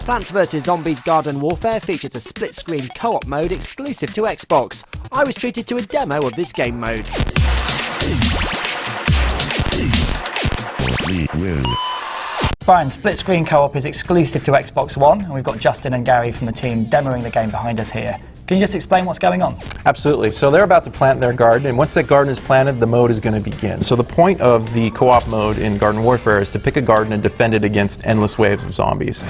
Plants vs Zombies Garden Warfare features a split-screen co-op mode exclusive to Xbox. I was treated to a demo of this game mode. Brian, split-screen co-op is exclusive to Xbox One, and we've got Justin and Gary from the team demoing the game behind us here. Can you just explain what's going on? Absolutely. So they're about to plant their garden, and once that garden is planted, the mode is going to begin. So the point of the co-op mode in Garden Warfare is to pick a garden and defend it against endless waves of zombies.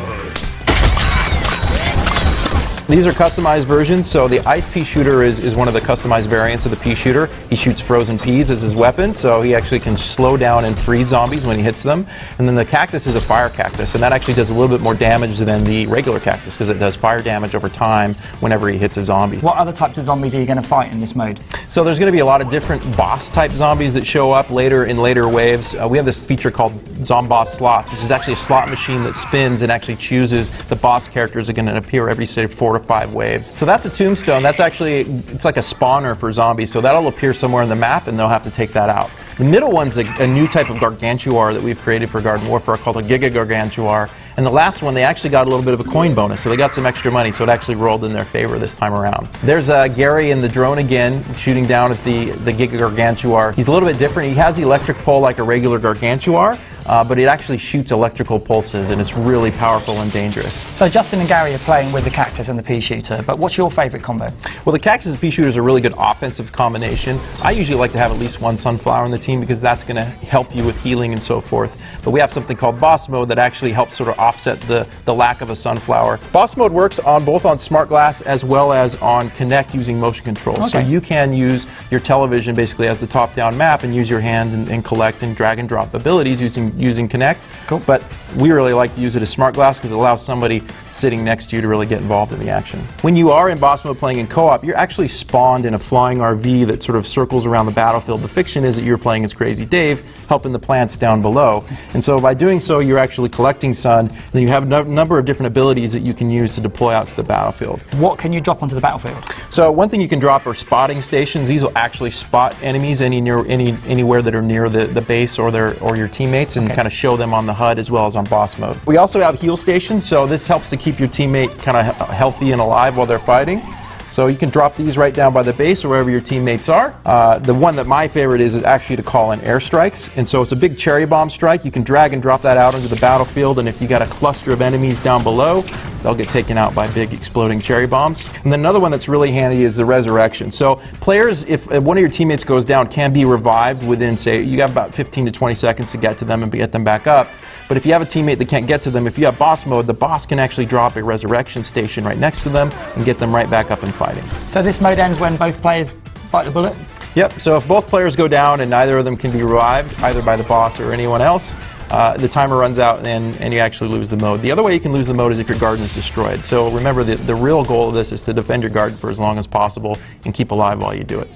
These are customized versions, so the ice pea shooter is one of the customized variants of the pea shooter. He shoots frozen peas as his weapon, so he actually can slow down and freeze zombies when he hits them. And then the cactus is a fire cactus, and that actually does a little bit more damage than the regular cactus because it does fire damage over time whenever he hits a zombie. What other types of zombies are you going to fight in this mode? So there's going to be a lot of different boss-type zombies that show up later in later waves. We have this feature called Zomboss Slots, which is actually a slot machine that spins and actually chooses the boss characters that are going to appear every, say, 4 to 5 waves. So that's a tombstone. That's actually, it's like a spawner for zombies, so that'll appear somewhere in the map and they'll have to take that out. The middle one's a new type of Gargantuar that we've created for Garden Warfare called a Giga Gargantuar. And the last one, they actually got a little bit of a coin bonus, so they got some extra money, so it actually rolled in their favor this time around. There's Gary in the drone again, shooting down at the Giga Gargantuar. He's a little bit different. He has the electric pole like a regular Gargantuar, but it actually shoots electrical pulses, and it's really powerful and dangerous. So Justin and Gary are playing with the cactus and the pea shooter, but what's your favourite combo? Well, the cactus and pea shooter is a really good offensive combination. I usually like to have at least one sunflower on the team because that's going to help you with healing and so forth. But we have something called boss mode that actually helps sort of offset the lack of a sunflower. Boss mode works on both on Smart Glass as well as on Kinect using motion control. Okay. So you can use your television basically as the top-down map and use your hand and collect and drag and drop abilities using Kinect. Cool. But we really like to use it as Smart Glass because it allows somebody sitting next to you to really get involved in the action. When you are in boss mode playing in co-op, you're actually spawned in a flying RV that sort of circles around the battlefield. The fiction is that you're playing as Crazy Dave, helping the plants down below. And so by doing so, you're actually collecting sun, and then you have a number of different abilities that you can use to deploy out to the battlefield. What can you drop onto the battlefield? So one thing you can drop are spotting stations. These will actually spot enemies anywhere that are near the base or your teammates and kind of show them on the HUD as well as on boss mode. We also have heal stations, so this helps to keep your teammate kind of healthy and alive while they're fighting. So you can drop these right down by the base or wherever your teammates are. The one that my favorite is actually to call in airstrikes. And so it's a big cherry bomb strike. You can drag and drop that out into the battlefield, and if you got a cluster of enemies down below, they'll get taken out by big exploding cherry bombs. And then another one that's really handy is the resurrection. So players, if one of your teammates goes down, can be revived within, say, you have about 15 to 20 seconds to get to them and get them back up. But if you have a teammate that can't get to them, if you have boss mode, the boss can actually drop a resurrection station right next to them and get them right back up and fighting. So this mode ends when both players bite the bullet? Yep, so if both players go down and neither of them can be revived, either by the boss or anyone else, the timer runs out and you actually lose the mode. The other way you can lose the mode is if your garden is destroyed. So remember, the real goal of this is to defend your garden for as long as possible and keep alive while you do it.